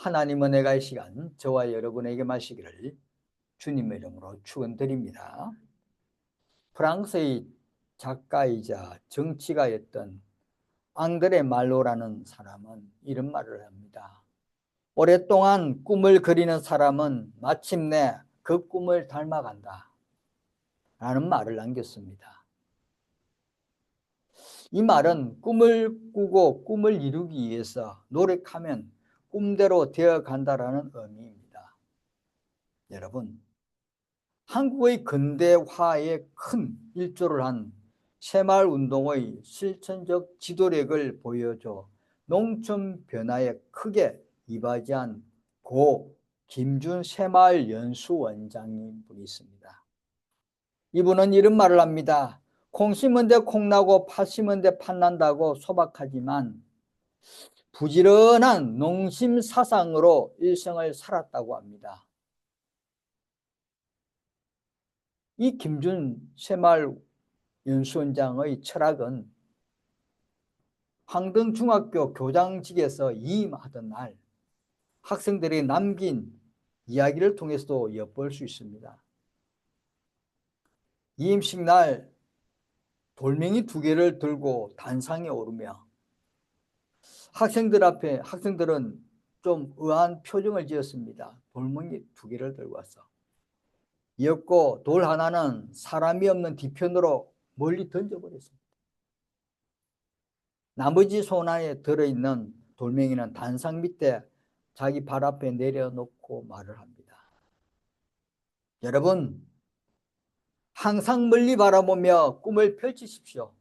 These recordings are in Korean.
하나님 은혜가의 시간 저와 여러분에게 마시기를 주님의 이름으로 축원드립니다. 프랑스의 작가이자 정치가였던 앙드레 말로라는 사람은 이런 말을 합니다. 오랫동안 꿈을 그리는 사람은 마침내 그 꿈을 닮아간다 라는 말을 남겼습니다. 이 말은 꿈을 꾸고 꿈을 이루기 위해서 노력하면 꿈대로 되어간다라는 의미입니다. 여러분, 한국의 근대화에 큰 일조를 한 새마을운동의 실천적 지도력을 보여줘 농촌 변화에 크게 이바지한 고 김준 새마을연수원장님 분이 있습니다. 이분은 이런 말을 합니다. 콩 심은 데 콩나고 팥 심은 데 팥난다고 소박하지만 부지런한 농심 사상으로 일생을 살았다고 합니다. 이 김준 새마을연수원장의 철학은 황등중학교 교장직에서 이임하던 날 학생들이 남긴 이야기를 통해서도 엿볼 수 있습니다. 이임식 날 돌멩이 2개를 들고 단상에 오르며 학생들은 좀 의아한 표정을 지었습니다. 돌멩이 2개를 들고 왔어. 이었고 돌 하나는 사람이 없는 뒤편으로 멀리 던져버렸습니다. 나머지 손 안에 들어있는 돌멩이는 단상 밑에 자기 발 앞에 내려놓고 말을 합니다. 여러분, 항상 멀리 바라보며 꿈을 펼치십시오.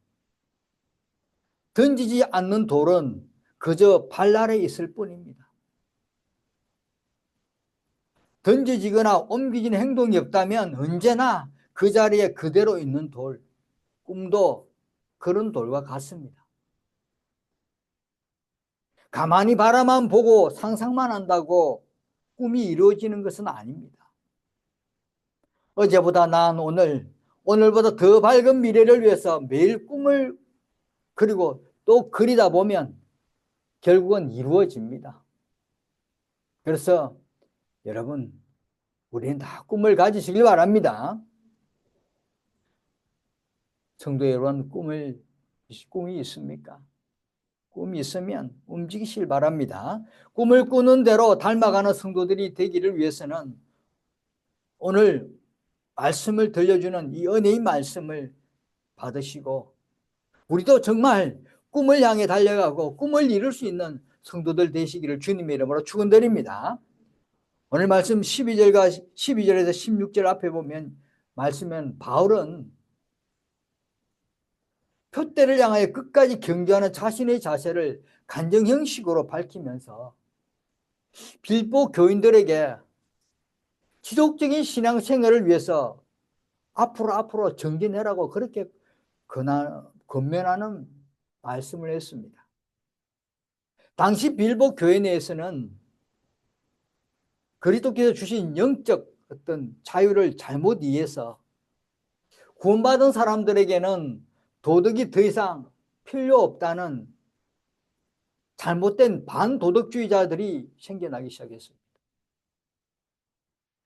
던지지 않는 돌은 그저 발 아래 있을 뿐입니다. 던져지거나 옮기지는 행동이 없다면 언제나 그 자리에 그대로 있는 돌, 꿈도 그런 돌과 같습니다. 가만히 바라만 보고 상상만 한다고 꿈이 이루어지는 것은 아닙니다. 어제보다 나은 오늘, 오늘보다 더 밝은 미래를 위해서 매일 꿈을 그리고 또 그리다 보면 결국은 이루어집니다. 그래서 여러분, 우리는 다 꿈을 가지시길 바랍니다. 성도 여러분, 꿈이 있습니까? 꿈이 있으면 움직이시길 바랍니다. 꿈을 꾸는 대로 닮아가는 성도들이 되기를 위해서는 오늘 말씀을 들려주는 이 은혜의 말씀을 받으시고 우리도 정말 꿈을 향해 달려가고 꿈을 이룰 수 있는 성도들 되시기를 주님의 이름으로 축원드립니다. 오늘 말씀 12절에서 16절 앞에 보면 말씀은 바울은 표대를 향하여 끝까지 경주하는 자신의 자세를 간증 형식으로 밝히면서 빌보 교인들에게 지속적인 신앙생활을 위해서 앞으로 정진해라고 그렇게 권면하는 말씀을 했습니다. 당시 빌보 교회 내에서는 그리스도께서 주신 영적 어떤 자유를 잘못 이해해서 구원받은 사람들에게는 도덕이 더 이상 필요 없다는 잘못된 반도덕주의자들이 생겨나기 시작했습니다.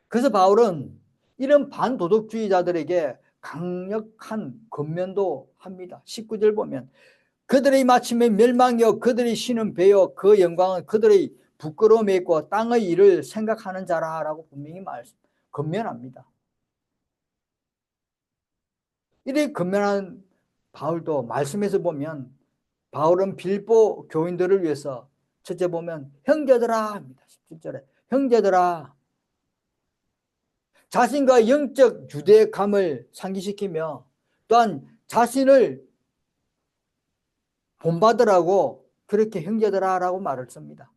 그래서 바울은 이런 반도덕주의자들에게 강력한 권면도 합니다. 19절 보면 그들의 마침에 멸망이요 그들이 쉬는 배요 그 영광은 그들의 부끄러움에 있고 땅의 일을 생각하는 자라라고 분명히 권면합니다. 이렇게 권면한 바울도 말씀에서 보면 바울은 빌보 교인들을 위해서 첫째 보면 형제들아 합니다. 17절에 형제들아 자신과 영적 유대감을 상기시키며 또한 자신을 본받으라고 그렇게 형제들아라고 말을 씁니다.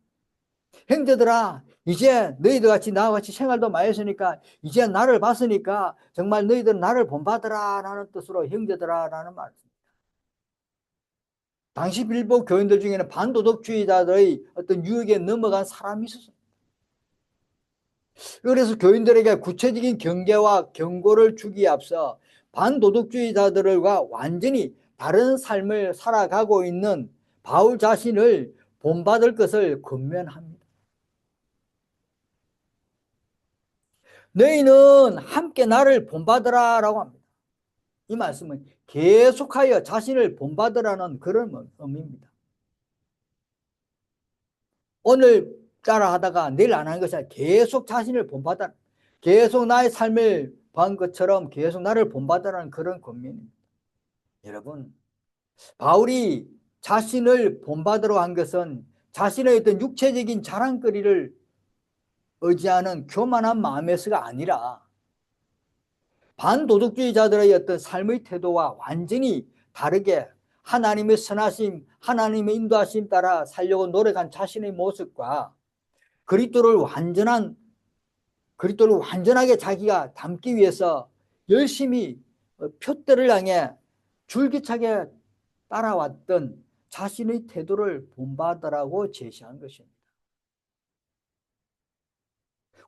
형제들아 이제 너희들 같이 나와 같이 생활도 많이 했으니까 이제 나를 봤으니까 정말 너희들은 나를 본받으라 라는 뜻으로 형제들아 라는 말을 씁니다. 당시 빌보 교인들 중에는 반도덕주의자들의 어떤 유혹에 넘어간 사람이 있었습니다. 그래서 교인들에게 구체적인 경계와 경고를 주기에 앞서 반도덕주의자들과 완전히 다른 삶을 살아가고 있는 바울 자신을 본받을 것을 권면합니다. 너희는 함께 나를 본받으라 라고 합니다. 이 말씀은 계속하여 자신을 본받으라는 그런 의미입니다. 오늘 따라 하다가 내일 안 하는 것이 아니라 계속 자신을 본받아, 계속 나의 삶을 본 것처럼 계속 나를 본받으라는 그런 권면입니다. 여러분, 바울이 자신을 본받으러 한 것은 자신의 어떤 육체적인 자랑거리를 의지하는 교만한 마음에서가 아니라 반도덕주의자들의 어떤 삶의 태도와 완전히 다르게 하나님의 선하심, 하나님의 인도하심 따라 살려고 노력한 자신의 모습과 그리스도를 완전하게 자기가 담기 위해서 열심히 표대를 향해 줄기차게 따라왔던 자신의 태도를 본받으라고 제시한 것입니다.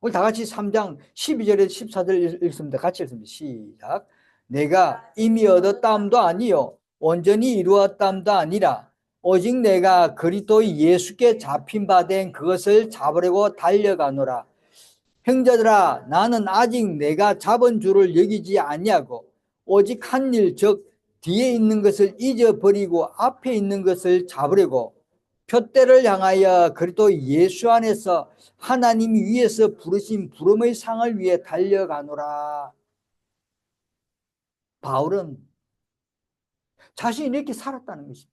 오늘 다 같이 3장 12절에서 14절 읽습니다. 같이 읽습니다. 시작. 내가 이미 얻었다함도 아니요 온전히 이루었다함도 아니라 오직 내가 그리스도 예수께 잡힌 바 된 그것을 잡으려고 달려가노라. 형제들아 나는 아직 내가 잡은 줄을 여기지 아니하고 오직 한 일 즉 뒤에 있는 것을 잊어버리고 앞에 있는 것을 잡으려고 표대를 향하여 그리스도 예수 안에서 하나님이 위에서 부르신 부름의 상을 위해 달려가노라. 바울은 자신이 이렇게 살았다는 것입니다.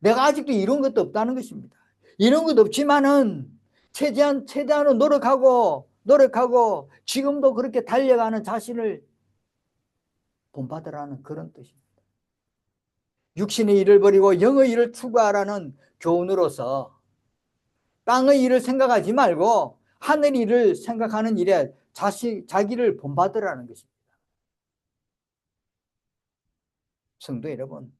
내가 아직도 이런 것도 없다는 것입니다. 이런 것도 없지만은 최대한으로 노력하고 지금도 그렇게 달려가는 자신을 본받으라는 그런 뜻입니다. 육신의 일을 버리고 영의 일을 추구하라는 교훈으로서 땅의 일을 생각하지 말고 하늘 일을 생각하는 일에 자기를 본받으라는 것입니다. 성도 여러분,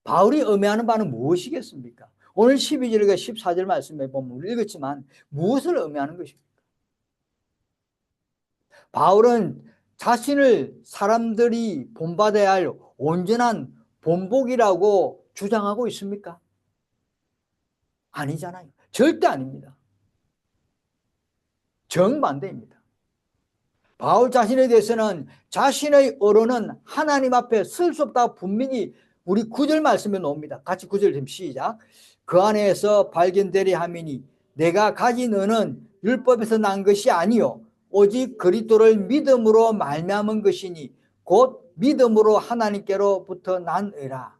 바울이 의미하는 바는 무엇이겠습니까? 오늘 12절과 14절 말씀에 보면 읽었지만 무엇을 의미하는 것입니까? 바울은 자신을 사람들이 본받아야 할 온전한 본복이라고 주장하고 있습니까? 아니잖아요. 절대 아닙니다. 정반대입니다. 바울 자신에 대해서는 자신의 어로는 하나님 앞에 설 수 없다고 분명히 우리 9절 말씀에 나옵니다. 같이 9절 좀 시작. 그 안에서 발견되리 함이니 내가 가진 은은 율법에서 난 것이 아니요 오직 그리스도를 믿음으로 말미암은 것이니 곧 믿음으로 하나님께로부터 난 의라.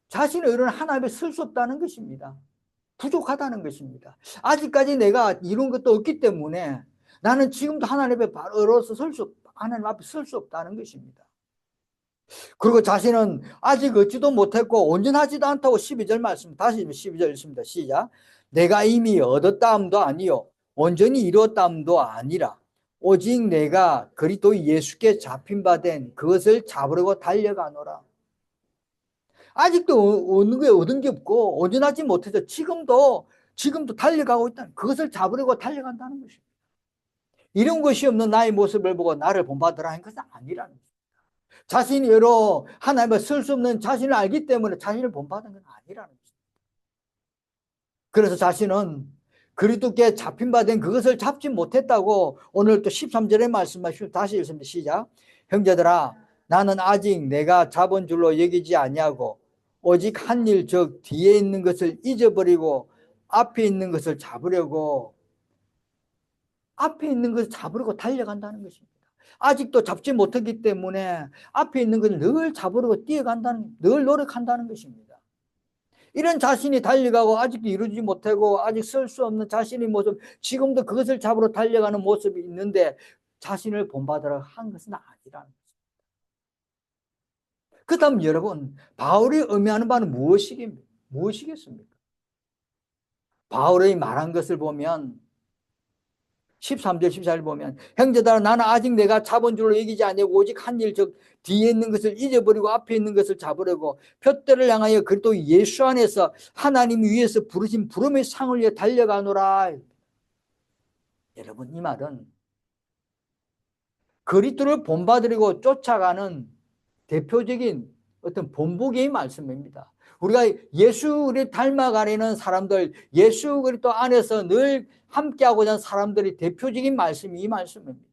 자신의 의는 하나님 앞에 설 수 없다는 것입니다. 부족하다는 것입니다. 아직까지 내가 이룬 것도 없기 때문에 나는 지금도 하나님 앞에 바로서 하나님 앞에 설 수 없다는 것입니다. 그리고 자신은 아직 얻지도 못했고 온전하지도 않다고 12절 말씀, 다시 12절 읽습니다. 시작. 내가 이미 얻었다함도 아니요 온전히 이루었다함도 아니라 오직 내가 그리스도 예수께 잡힌 바 된 그것을 잡으려고 달려가노라. 아직도 얻은 게 없고 온전하지 못해서 지금도 달려가고 있다는 그것을 잡으려고 달려간다는 것입니다. 이런 것이 없는 나의 모습을 보고 나를 본받으라 한 것은 아니라는 것입니다. 자신이 여러 하나님을 쓸 수 없는 자신을 알기 때문에 자신을 본받은 건 아니라는 것입니다. 그래서 자신은 그리스도께 잡힌 바 된 그것을 잡지 못했다고 오늘 또 13절의 말씀을 다시 읽습니다. 시작. 형제들아 나는 아직 내가 잡은 줄로 여기지 아니하고 오직 한 일 즉 뒤에 있는 것을 잊어버리고 앞에 있는 것을 잡으려고 달려간다는 것입니다. 아직도 잡지 못했기 때문에 앞에 있는 것을 늘 잡으려고 늘 노력한다는 것입니다. 이런 자신이 달려가고 아직도 이루지 못하고 아직 설 수 없는 자신의 모습, 지금도 그것을 잡으러 달려가는 모습이 있는데 자신을 본받으라 한 것은 아니라는 것입니다. 그 다음 여러분, 바울이 의미하는 바는 무엇이겠습니까? 바울의 말한 것을 보면 13절 14절 보면 형제들아 나는 아직 내가 잡은 줄로 여기지 아니하고 오직 한 일 즉 뒤에 있는 것을 잊어버리고 앞에 있는 것을 잡으려고 표대를 향하여 그리스도 예수 안에서 하나님 위에서 부르신 부름의 상을 위해 달려가노라. 여러분 이 말은 그리스도를 본받으려고 쫓아가는 대표적인 어떤 본보기의 말씀입니다. 우리가 예수 그리스도 닮아가려는 사람들, 예수 그리스도 안에서 늘 함께하고자 하는 사람들의 대표적인 말씀이 이 말씀입니다.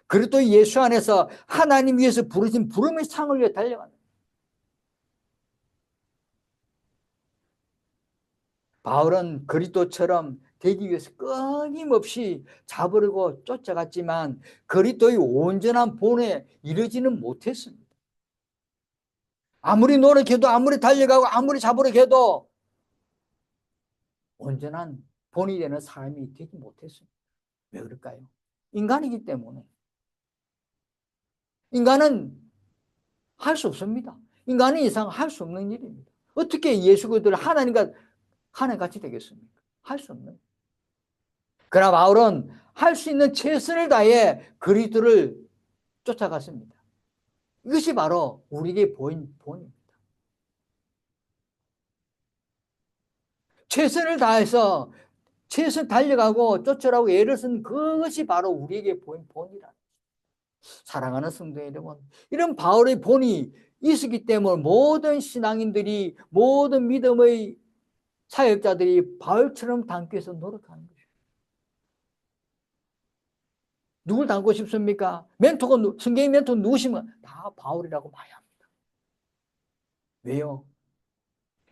그리스도 예수 안에서 하나님 위해서 부르신 부름의 상을 위해 달려가는, 바울은 그리스도처럼 되기 위해서 끊임없이 잡으려고 쫓아갔지만 그리스도의 온전한 본에 이르지는 못했습니다. 아무리 노력해도, 아무리 달려가고, 아무리 잡으려고 해도 온전한 본이 되는 사람이 되지 못했습니다. 왜 그럴까요? 인간이기 때문에. 인간은 할 수 없습니다. 인간은 이상 할 수 없는 일입니다. 어떻게 예수 그리스도를 하나님과 하나님같이 되겠습니까? 할 수 없는. 그러나 바울은 할 수 있는 최선을 다해 그리스도를 쫓아갔습니다. 이것이 바로 우리에게 보인 본입니다. 최선을 다해서 최선 달려가고 쫓아라고 애를 쓴 그것이 바로 우리에게 보인 본이라. 사랑하는 성도 여러분, 이런 바울의 본이 있었기 때문에 모든 신앙인들이, 모든 믿음의 사역자들이 바울처럼 닮기 위해서 노력하는 것입니다. 누굴 닮고 싶습니까? 멘토가, 성경의 멘토 누구시면 다 바울이라고 말합니다. 왜요?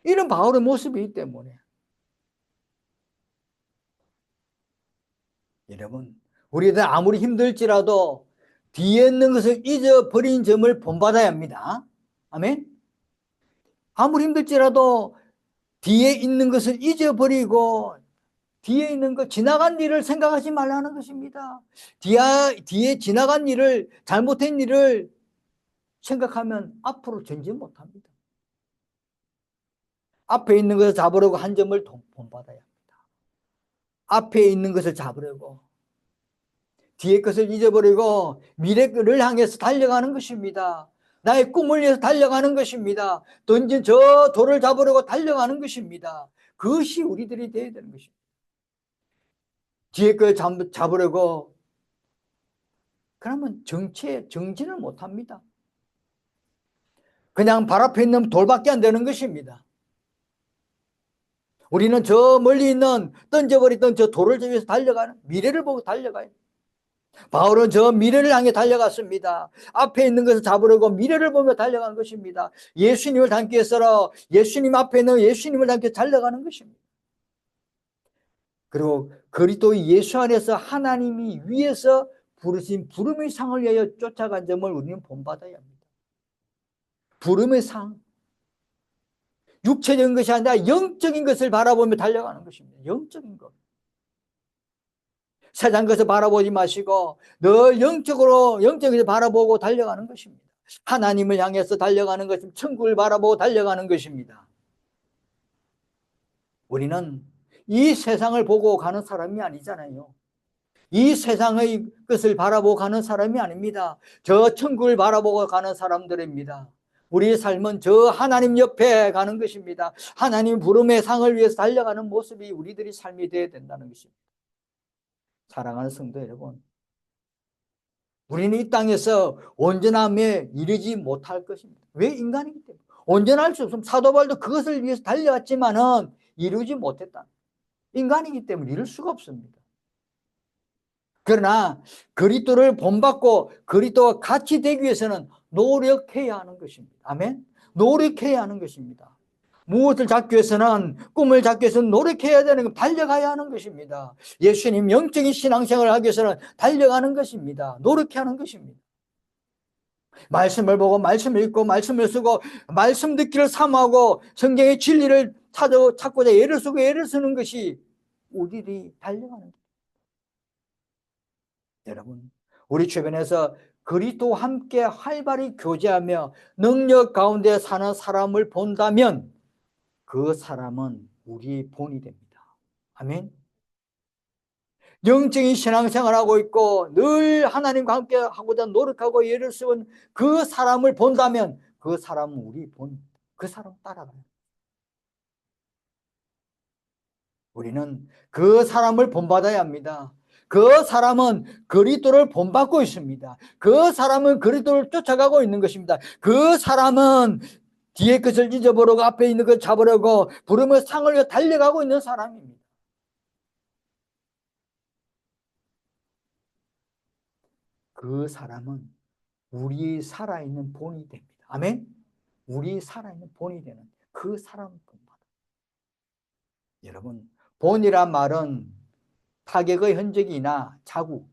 이런 바울의 모습이기 때문에. 여러분, 우리들 아무리 힘들지라도 뒤에 있는 것을 잊어버린 점을 본받아야 합니다. 아멘? 아무리 힘들지라도 뒤에 있는 것을 잊어버리고 뒤에 있는 것, 지나간 일을 생각하지 말라는 것입니다. 뒤에 지나간 일을, 잘못된 일을 생각하면 앞으로 전진 못합니다. 앞에 있는 것을 잡으려고 한 점을 본받아야 합니다. 앞에 있는 것을 잡으려고 뒤에 것을 잊어버리고 미래를 향해서 달려가는 것입니다. 나의 꿈을 위해서 달려가는 것입니다. 던진 저 돌을 잡으려고 달려가는 것입니다. 그것이 우리들이 되어야 되는 것입니다. 뒤에 걸 잡으려고 그러면 정진을 못합니다. 그냥 발 앞에 있는 돌밖에 안 되는 것입니다. 우리는 저 멀리 있는 던져버리던 저 돌을 위해서 달려가는, 미래를 보고 달려가요. 바울은 저 미래를 향해 달려갔습니다. 앞에 있는 것을 잡으려고 미래를 보며 달려가는 것입니다. 예수님을 닮기 위해서 예수님 앞에 있는 예수님을 닮기 위해서 달려가는 것입니다. 그리고 그리스도의 예수 안에서 하나님이 위에서 부르신 부름의 상을 위하여 쫓아간 점을 우리는 본받아야 합니다. 부름의 상. 육체적인 것이 아니라 영적인 것을 바라보며 달려가는 것입니다. 영적인 것. 세상 것을 바라보지 마시고 늘 영적인 것을 바라보고 달려가는 것입니다. 하나님을 향해서 달려가는 것입니다. 천국을 바라보고 달려가는 것입니다. 우리는 이 세상을 보고 가는 사람이 아니잖아요. 이 세상의 것을 바라보고 가는 사람이 아닙니다. 저 천국을 바라보고 가는 사람들입니다. 우리의 삶은 저 하나님 옆에 가는 것입니다. 하나님 부름의 상을 위해서 달려가는 모습이 우리들의 삶이 되어야 된다는 것입니다. 사랑하는 성도 여러분, 우리는 이 땅에서 온전함에 이르지 못할 것입니다. 왜? 인간이기 때문에. 온전할 수 없으면 사도 바울도 그것을 위해서 달려갔지만은 이루지 못했다. 인간이기 때문에 이룰 수가 없습니다. 그러나 그리스도를 본받고 그리스도와 같이 되기 위해서는 노력해야 하는 것입니다. 아멘. 노력해야 하는 것입니다. 무엇을 잡기 위해서는, 꿈을 잡기 위해서는 노력해야 되는 것, 달려가야 하는 것입니다. 예수님 영적인 신앙생활을 하기 위해서는 달려가는 것입니다. 노력해야 하는 것입니다. 말씀을 보고 말씀을 읽고 말씀을 쓰고 말씀 듣기를 사모하고 성경의 진리를 찾고자 애를 쓰고 애를 쓰는 것이 우리들이 달려가는 것. 여러분, 우리 주변에서 그리스도와 함께 활발히 교제하며 능력 가운데 사는 사람을 본다면 그 사람은 우리의 본이 됩니다. 아멘. 영적인 신앙생활을 하고 있고 늘 하나님과 함께 하고자 노력하고 애를 쓰는 그 사람을 본다면 그 사람은 우리 본, 그 사람 따라가요. 우리는 그 사람을 본받아야 합니다. 그 사람은 그리스도를 본받고 있습니다. 그 사람은 그리스도를 쫓아가고 있는 것입니다. 그 사람은 뒤에 것을 잊어버리고 앞에 있는 것을 잡으려고 부름의 상을 위해 달려가고 있는 사람입니다. 그 사람은 우리 살아있는 본이 됩니다. 아멘? 우리 살아있는 본이 되는 그 사람을 본받아. 여러분, 본이란 말은 타격의 흔적이나 자국,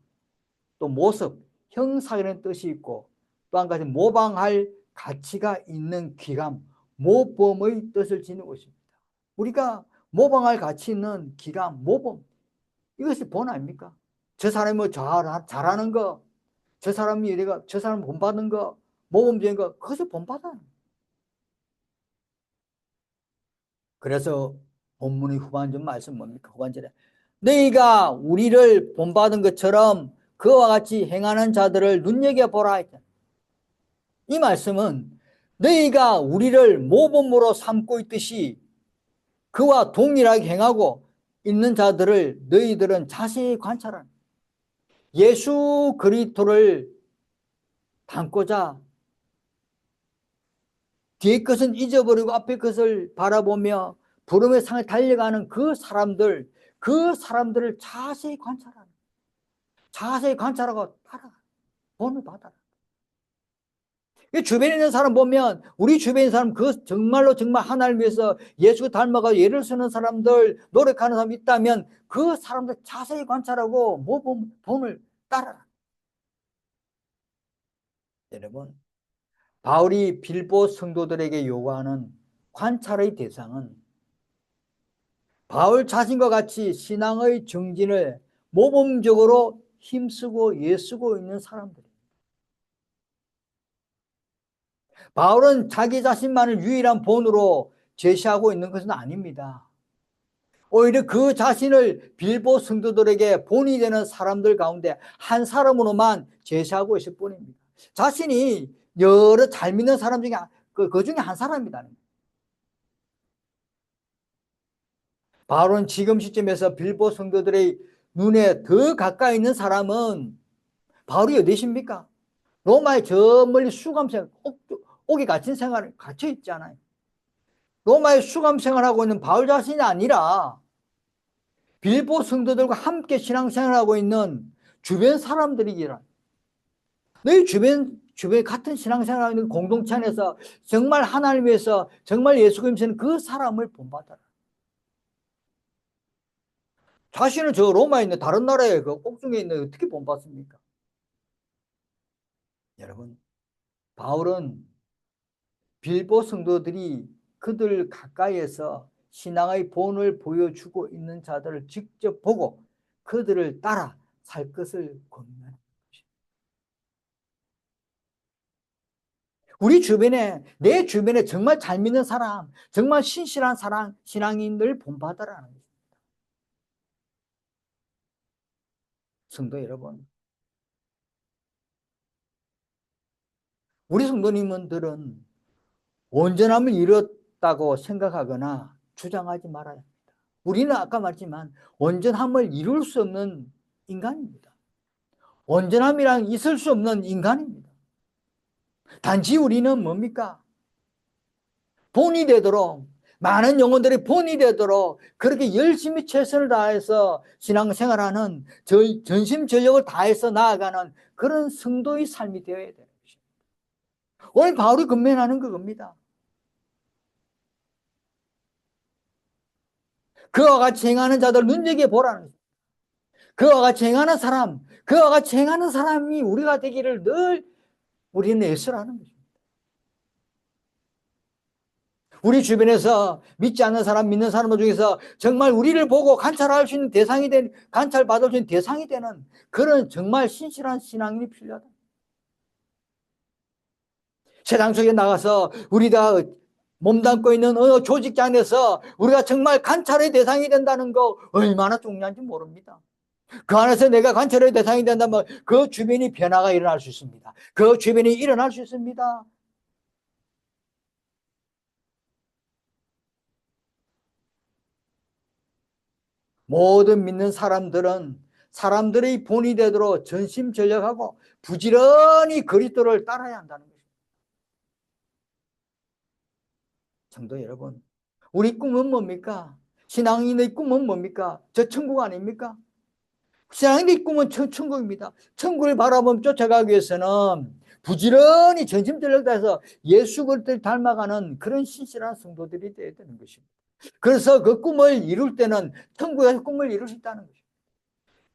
또 모습, 형상이라는 뜻이 있고 또 한 가지 모방할 가치가 있는 귀감, 모범의 뜻을 지니고 있습니다. 우리가 모방할 가치 있는 귀감, 모범, 이것이 본 아닙니까? 저 사람이 뭐 잘하는 거, 저 사람이 이래가, 저 사람 본받는 거, 모범적인 거, 그것을 본받아. 그래서 본문의 후반전 말씀 뭡니까? 후반절에 너희가 우리를 본받은 것처럼 그와 같이 행하는 자들을 눈여겨보라 했잖아요. 이 말씀은 너희가 우리를 모범으로 삼고 있듯이 그와 동일하게 행하고 있는 자들을 너희들은 자세히 관찰하는, 예수 그리스도를 닮고자 뒤에 것은 잊어버리고 앞에 것을 바라보며 부름의 상을 달려가는 그 사람들을 자세히 관찰하는, 자세히 관찰하고 따라 본을 받아라. 주변에 있는 사람 보면, 우리 주변에 있는 사람, 그 정말로 정말 하나님을 위해서 예수 닮아가 예를 쓰는 사람들, 노력하는 사람이 있다면 그 사람들 자세히 관찰하고 본을 따라라. 여러분, 바울이 빌보 성도들에게 요구하는 관찰의 대상은 바울 자신과 같이 신앙의 정진을 모범적으로 힘쓰고 애쓰고 있는 사람들입니다. 바울은 자기 자신만을 유일한 본으로 제시하고 있는 것은 아닙니다. 오히려 그 자신을 빌보 성도들에게 본이 되는 사람들 가운데 한 사람으로만 제시하고 있을 뿐입니다. 자신이 여러 잘 믿는 사람 중에 그 중에 한 사람이다. 바울은 지금 시점에서 빌보 성도들의 눈에 더 가까이 있는 사람은 바울이 어디십니까? 로마의 저 멀리 수감생, 옥에 갇힌 생활에 갇혀 있잖아요. 로마의 수감 생활하고 있는 바울 자신이 아니라 빌보 성도들과 함께 신앙생활하고 있는 주변 사람들이기라. 너희 주변에 같은 신앙생활하고 있는 공동체 안에서 정말 하나님 위해서 정말 예수 그리스도는 그 사람을 본받아라. 자신은 저 로마에 있는 다른 나라의 그 옥중에 있는 어떻게 본받습니까? 여러분, 바울은 빌보 성도들이 그들 가까이에서 신앙의 본을 보여주고 있는 자들을 직접 보고 그들을 따라 살 것을 권면합니다. 우리 주변에, 내 주변에 정말 잘 믿는 사람, 정말 신실한 사람, 신앙인을 본받으라는 것입니다. 성도 여러분, 우리 성도님들은 온전함을 이뤘다고 생각하거나 주장하지 말아야 합니다. 우리는 아까 말했지만 온전함을 이룰 수 없는 인간입니다. 온전함이란 있을 수 없는 인간입니다. 단지 우리는 뭡니까? 본이 되도록, 많은 영혼들이 본이 되도록 그렇게 열심히 최선을 다해서 신앙생활하는, 전심전력을 다해서 나아가는 그런 성도의 삶이 되어야 되는 것입니다. 오늘 바울이 권면하는 그겁니다. 그와 같이 행하는 자들 눈여겨보라는 것입니다. 그와 같이 행하는 사람, 그와 같이 행하는 사람이 우리가 되기를 늘 우리는 애쓰라는 것입니다. 우리 주변에서 믿지 않는 사람, 믿는 사람들 중에서 정말 우리를 보고 관찰할 수 있는 대상이 되는, 관찰받을 수 있는 대상이 되는 그런 정말 신실한 신앙인이 필요하다. 세상 속에 나가서 우리가 몸담고 있는 어느 조직장 안에서 우리가 정말 관찰의 대상이 된다는 거 얼마나 중요한지 모릅니다. 그 안에서 내가 관찰의 대상이 된다면 그 주변이 변화가 일어날 수 있습니다. 그 주변이 일어날 수 있습니다. 모든 믿는 사람들은 사람들의 본이 되도록 전심전력하고 부지런히 그리스도를 따라야 한다는 것입니다. 성도 여러분, 우리 꿈은 뭡니까? 신앙인의 꿈은 뭡니까? 저 천국 아닙니까? 신앙인의 꿈은 천국입니다. 천국을 바라보며 쫓아가기 위해서는 부지런히 전심전력 다해서 예수 그리스도를 닮아가는 그런 신실한 성도들이 되어야 되는 것입니다. 그래서 그 꿈을 이룰 때는 천국에서 꿈을 이룰 수 있다는 것입니다.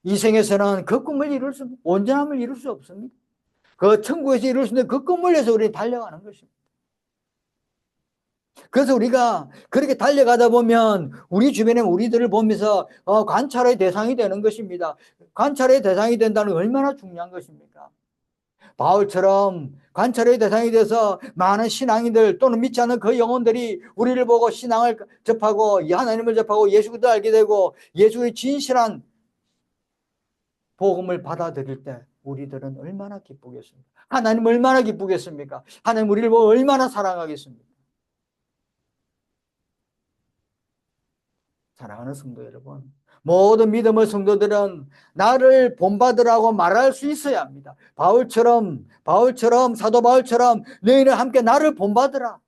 이 생에서는 그 꿈을 이룰 수, 온전함을 이룰 수 없습니다. 그 천국에서 이룰 수 있는 그 꿈을 위해서 우리 달려가는 것입니다. 그래서 우리가 그렇게 달려가다 보면 우리 주변에 우리들을 보면서 관찰의 대상이 되는 것입니다. 관찰의 대상이 된다는 건 얼마나 중요한 것입니까? 바울처럼 관찰의 대상이 돼서 많은 신앙인들 또는 믿지 않는 그 영혼들이 우리를 보고 신앙을 접하고 하나님을 접하고 예수 그리스도를 알게 되고 예수의 진실한 복음을 받아들일 때 우리들은 얼마나 기쁘겠습니까? 하나님 얼마나 기쁘겠습니까? 하나님 우리를 보고 얼마나 사랑하겠습니까? 사랑하는 성도 여러분, 모든 믿음의 성도들은 나를 본받으라고 말할 수 있어야 합니다. 사도 바울처럼 너희는 함께 나를 본받으라.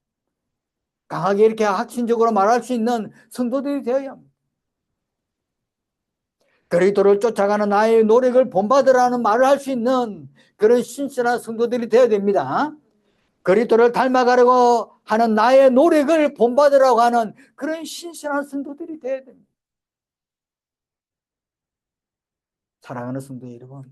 강하게 이렇게 확신적으로 말할 수 있는 성도들이 되어야 합니다. 그리스도를 쫓아가는 나의 노력을 본받으라는 말을 할 수 있는 그런 신실한 성도들이 되어야 됩니다. 그리스도를 닮아가려고 하는 나의 노력을 본받으라고 하는 그런 신실한 성도들이 되어야 됩니다. 사랑하는 성도 여러분,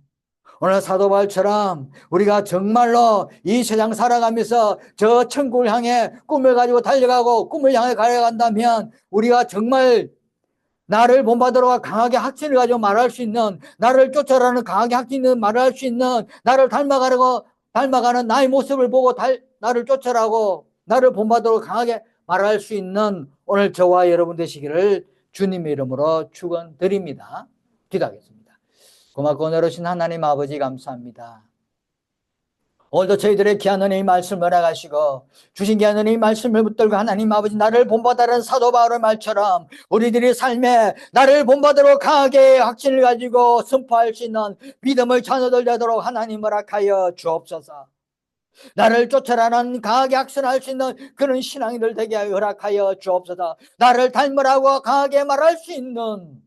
오늘 사도 바울처럼 우리가 정말로 이 세상 살아가면서 저 천국을 향해 꿈을 가지고 달려가고 꿈을 향해 가려간다면 우리가 정말 나를 본받으러 강하게 확신을 가지고 말할 수 있는, 나를 쫓아라는 강하게 확신 있는 말을 할 수 있는, 나를 닮아가는 나의 모습을 보고 나를 쫓아라고 나를 본받으러 강하게 말할 수 있는 오늘 저와 여러분 되시기를 주님의 이름으로 축원드립니다. 기도하겠습니다. 고맙고 은혜로우신 하나님 아버지 감사합니다. 오늘도 저희들의 귀한 은혜의 말씀을 허락하시고 주신 귀한 은혜의 말씀을 붙들고 하나님 아버지 나를 본받으라는 사도 바울의 말처럼 우리들의 삶에 나를 본받으러 강하게 확신을 가지고 선포할 수 있는 믿음의 자녀들 되도록 하나님 허락하여 주옵소서. 나를 쫓아라는 강하게 확신할 수 있는 그런 신앙인들 되게 허락하여 주옵소서. 나를 닮으라고 강하게 말할 수 있는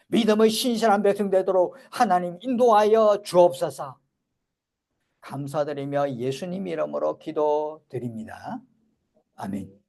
믿음의 신실한 백성 되도록 하나님 인도하여 주옵소서. 감사드리며 예수님 이름으로 기도드립니다. 아멘.